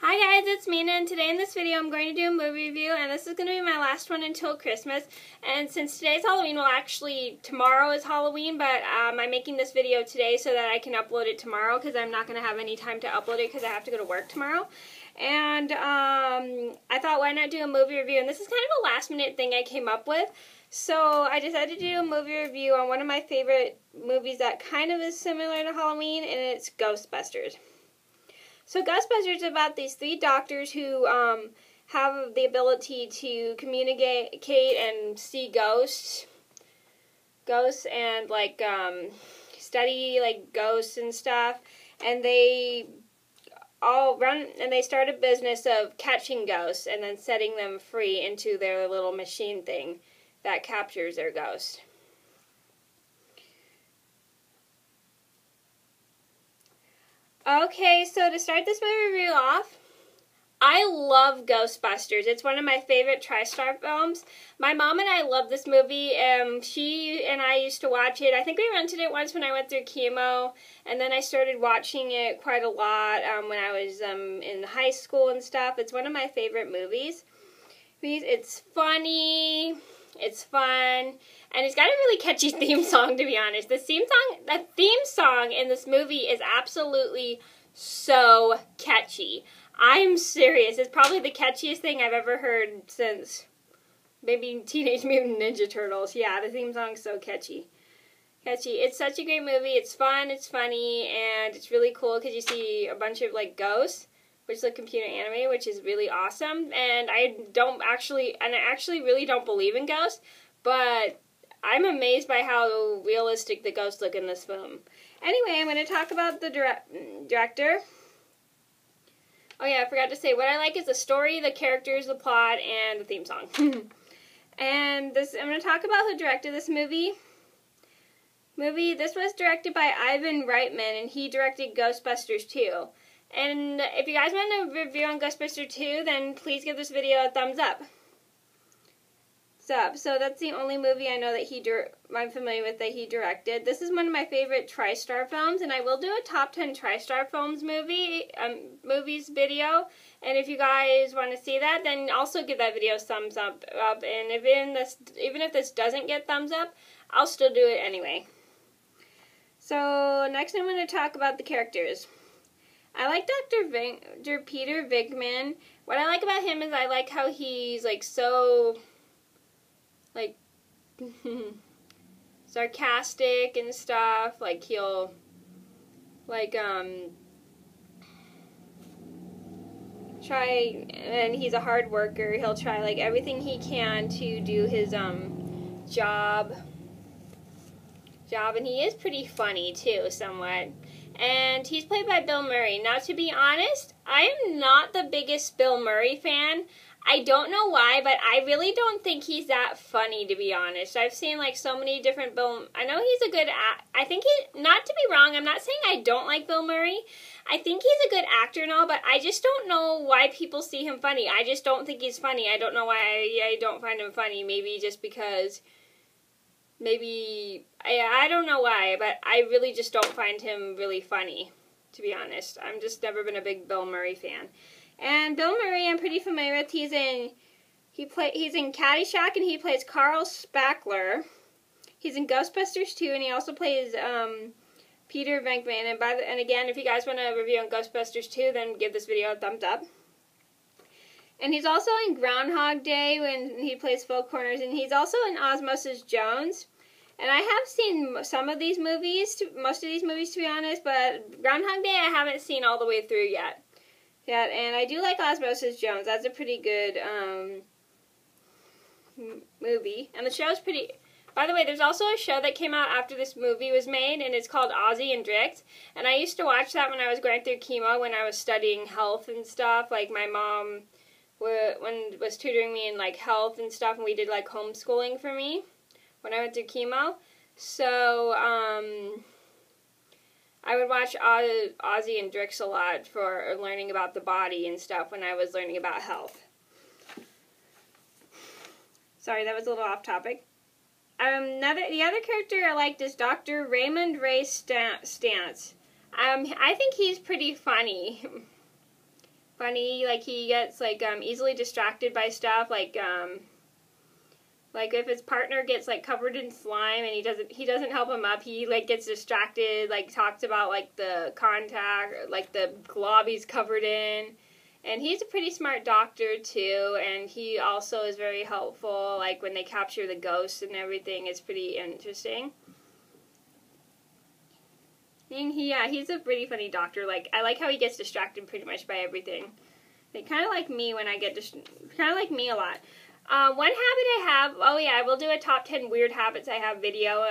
Hi guys, it's Mena, and today in this video I'm going to do a movie review, and this is going to be my last one until Christmas. And since today's Halloween, well actually tomorrow is Halloween, but I'm making this video today so that I can upload it tomorrow because I'm not going to have any time to upload it because I have to go to work tomorrow. And I thought, why not do a movie review? And this is kind of a last minute thing I came up with. So I decided to do a movie review on one of my favorite movies that kind of is similar to Halloween, and it's Ghostbusters. So Ghostbusters is about these three doctors who have the ability to communicate and see ghosts and like study like ghosts and stuff, and they all run and they start a business of catching ghosts and then setting them free into their little machine thing that captures their ghosts. Okay, so to start this movie review off, I love Ghostbusters. It's one of my favorite TriStar films. My mom and I love this movie. She and I used to watch it. I think we rented it once when I went through chemo, and then I started watching it quite a lot when I was in high school and stuff. It's one of my favorite movies. It's funny, it's fun, and it's got a really catchy theme song, to be honest. The theme song in this movie is absolutely so catchy. I'm serious. It's probably the catchiest thing I've ever heard since maybe Teenage Mutant Ninja Turtles. Yeah, the theme song's so catchy. It's such a great movie. It's fun, it's funny, and it's really cool because you see a bunch of like ghosts, which look computer animated, which is really awesome. And I actually really don't believe in ghosts, but I'm amazed by how realistic the ghosts look in this film. Anyway, I'm going to talk about the director. Oh yeah, I forgot to say, what I like is the story, the characters, the plot, and the theme song. And I'm going to talk about who directed this movie. This was directed by Ivan Reitman, and he directed Ghostbusters 2. And if you guys want a review on Ghostbusters 2, then please give this video a thumbs up. So that's the only movie I know that I'm familiar with that he directed. This is one of my favorite TriStar films, and I will do a top 10 TriStar films movies video. And if you guys want to see that, then also give that video a thumbs up. And even if this doesn't get thumbs up, I'll still do it anyway. So next I'm going to talk about the characters. I like Dr. Peter Venkman. What I like about him is I like how he's like so like sarcastic and stuff. Like he'll like try, and he's a hard worker. He'll try like everything he can to do his job, and he is pretty funny too, somewhat. And he's played by Bill Murray. Now, to be honest, I am not the biggest Bill Murray fan. I don't know why, but I really don't think he's that funny, to be honest. I've seen, like, so many different I know he's a good I think not to be wrong, I'm not saying I don't like Bill Murray. I think he's a good actor and all, but I just don't know why people see him funny. I just don't think he's funny. I don't know why I don't find him funny. Maybe just because... I don't know why, but I really just don't find him really funny, to be honest. I've just never been a big Bill Murray fan. And Bill Murray I'm pretty familiar with. He's in Caddyshack, and he plays Carl Spackler. He's in Ghostbusters 2, and he also plays Peter Venkman. And again, if you guys want a review on Ghostbusters 2, then give this video a thumbs up. And he's also in Groundhog Day when he plays Phil Connors, and he's also in Osmosis Jones. And I have seen some of these movies, most of these movies to be honest, but Groundhog Day I haven't seen all the way through yet. And I do like Osmosis Jones. That's a pretty good movie. And the show's pretty... By the way, there's also a show that came out after this movie was made, and it's called Ozzy and Drix. And I used to watch that when I was going through chemo, when I was studying health and stuff. Like my mom was tutoring me in like health and stuff, and we did like homeschooling for me when I went through chemo. So I would watch Ozzy and Drix a lot for learning about the body and stuff when I was learning about health. Sorry, that was a little off topic. The other character I liked is Dr. Raymond Ray Stantz. I think he's pretty funny. funny. Like, he gets, like, easily distracted by stuff. Like if his partner gets, like, covered in slime and he doesn't help him up, he, like, gets distracted, like, talks about, like, the contact, like, the glob he's covered in. And he's a pretty smart doctor, too, and he also is very helpful, like, when they capture the ghosts and everything. It's pretty interesting. And he's a pretty funny doctor. Like, I like how he gets distracted pretty much by everything. They kind of like me when I get kind of like me a lot. One habit I have, oh yeah, I will do a top 10 weird habits I have video,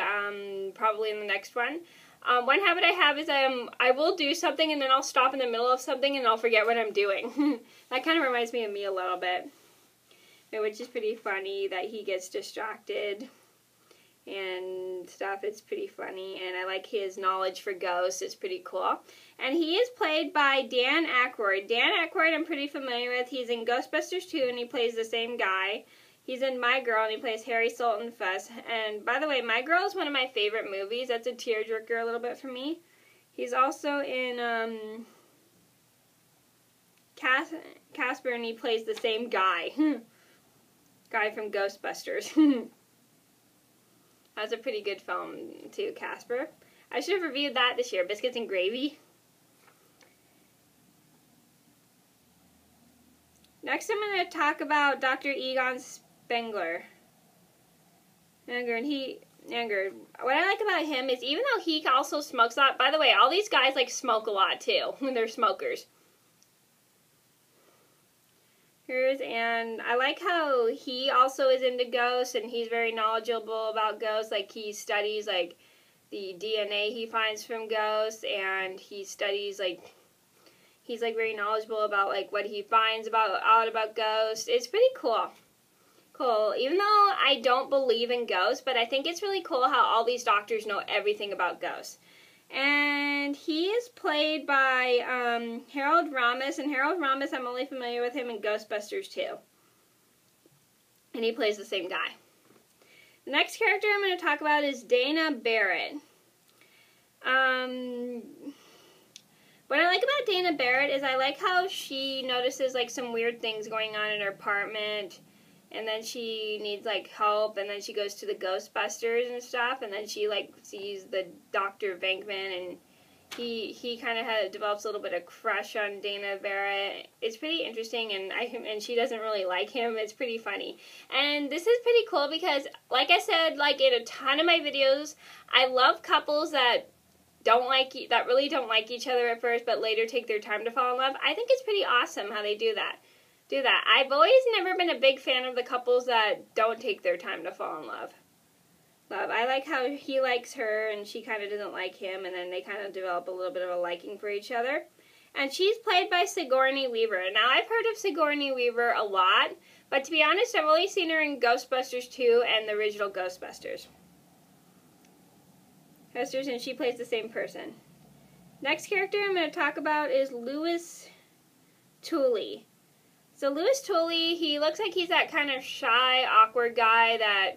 probably in the next one. One habit I have is I will do something and then I'll stop in the middle of something and I'll forget what I'm doing. That kind of reminds me of me a little bit. Which is pretty funny that he gets distracted and stuff. It's pretty funny, and I like his knowledge for ghosts. It's pretty cool. And he is played by Dan Aykroyd. Dan Aykroyd I'm pretty familiar with. He's in Ghostbusters 2 and he plays the same guy. He's in My Girl, and he plays Harry Sultan Fuss. And, by the way, My Girl is one of my favorite movies. That's a tearjerker a little bit for me. He's also in Casper, and he plays the same guy. Guy from Ghostbusters. That's a pretty good film, too, Casper. I should have reviewed that this year. Biscuits and Gravy. Next, I'm going to talk about Dr. Egon Spengler. What I like about him is even though he also smokes a lot, by the way, all these guys like smoke a lot too when they're smokers. And I like how he also is into ghosts and he's very knowledgeable about ghosts. Like he studies like the DNA he finds from ghosts, and he studies like he's like very knowledgeable about like what he finds out about ghosts. It's pretty cool. Even though I don't believe in ghosts, but I think it's really cool how all these doctors know everything about ghosts. And he is played by Harold Ramis, and Harold Ramis, I'm only familiar with him in Ghostbusters 2. And he plays the same guy. The next character I'm going to talk about is Dana Barrett. What I like about Dana Barrett is I like how she notices like some weird things going on in her apartment, and then she needs like help, and then she goes to the Ghostbusters and stuff, and then she like sees the Dr. Venkman, and he kind of develops a little bit of crush on Dana Barrett. It's pretty interesting, and she doesn't really like him. It's pretty funny. And this is pretty cool because, like I said, like in a ton of my videos, I love couples that really don't like each other at first, but later take their time to fall in love. I think it's pretty awesome how they do that. I've always never been a big fan of the couples that don't take their time to fall in love. I like how he likes her and she kind of doesn't like him, and then they kind of develop a little bit of a liking for each other. And she's played by Sigourney Weaver. Now, I've heard of Sigourney Weaver a lot, but to be honest, I've only seen her in Ghostbusters 2 and the original Ghostbusters. And she plays the same person. Next character I'm going to talk about is Louis Tooley. So Louis Tooley, he looks like he's that kind of shy, awkward guy that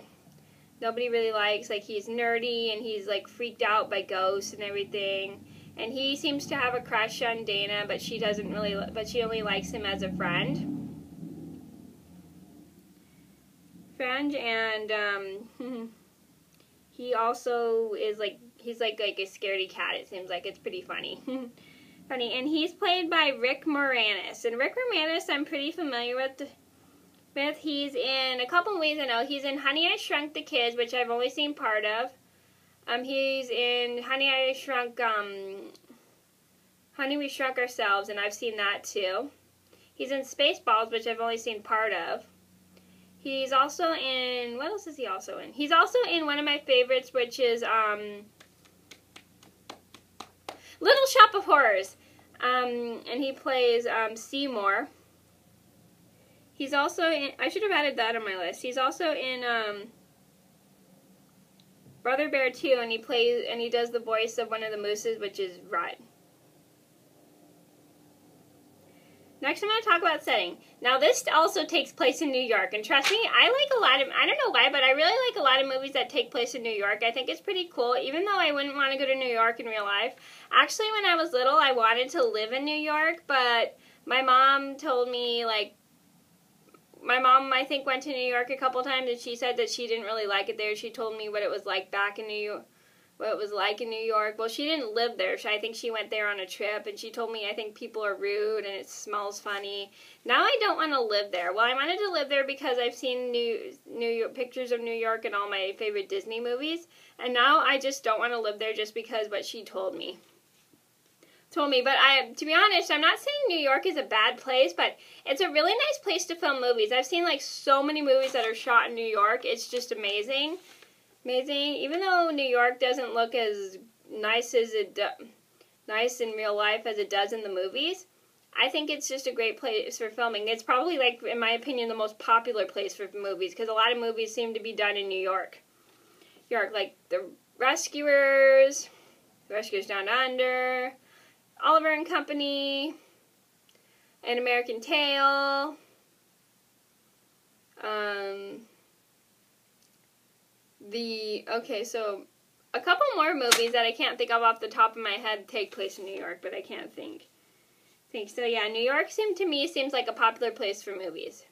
nobody really likes. Like he's nerdy and he's like freaked out by ghosts and everything. And he seems to have a crush on Dana, but she only likes him as a friend. And he also is like, he's like a scaredy cat, it seems like. It's pretty funny. And he's played by Rick Moranis. And Rick Moranis I'm pretty familiar with. He's in a couple movies I know. He's in Honey, I Shrunk the Kids, which I've only seen part of. He's in Honey, We Shrunk Ourselves, and I've seen that too. He's in Spaceballs, which I've only seen part of. He's also in, what else is he also in? He's also in one of my favorites, which is Little Shop of Horrors. And he plays Seymour. He's also in, I should have added that on my list. He's also in Brother Bear 2, and he does the voice of one of the mooses, which is Rut. Next, I'm going to talk about setting. Now, this also takes place in New York, and trust me, I don't know why, but I really like a lot of movies that take place in New York. I think it's pretty cool, even though I wouldn't want to go to New York in real life. Actually, when I was little, I wanted to live in New York, but My mom told me, like, my mom, I think, went to New York a couple times, and she said that she didn't really like it there. She told me what it was like back in New York. What it was like in New York. Well, she didn't live there. I think she went there on a trip, and she told me I think people are rude and it smells funny. Now I don't want to live there. Well, I wanted to live there because I've seen New York pictures of New York in all my favorite Disney movies, and now I just don't want to live there just because what she told me. But to be honest, I'm not saying New York is a bad place, but it's a really nice place to film movies. I've seen like so many movies that are shot in New York. It's just amazing. Even though New York doesn't look as nice nice in real life as it does in the movies, I think it's just a great place for filming. It's probably, like, in my opinion, the most popular place for movies, because a lot of movies seem to be done in New York. Like The Rescuers Down Under, Oliver and Company, An American Tail, so a couple more movies that I can't think of off the top of my head take place in New York, but I can't think. So yeah, New York to me seems like a popular place for movies.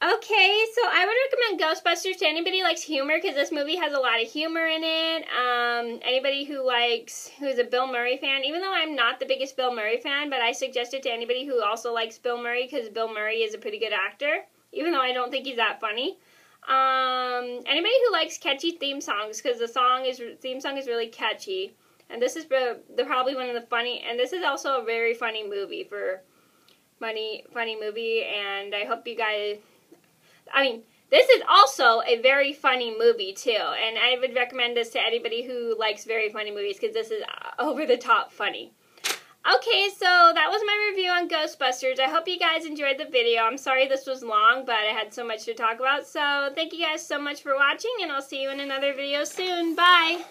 Okay, so I would recommend Ghostbusters to anybody who likes humor, because this movie has a lot of humor in it. Anybody who's a Bill Murray fan, even though I'm not the biggest Bill Murray fan, but I suggest it to anybody who also likes Bill Murray, because Bill Murray is a pretty good actor, even though I don't think he's that funny. Anybody who likes catchy theme songs, because the theme song is really catchy, and this is probably one of the and this is also a very funny movie funny movie, and I hope you guys, this is also a very funny movie too, and I would recommend this to anybody who likes very funny movies, because this is over the top funny. Okay, so that was my review on Ghostbusters. I hope you guys enjoyed the video. I'm sorry this was long, but I had so much to talk about. So thank you guys so much for watching, and I'll see you in another video soon. Bye!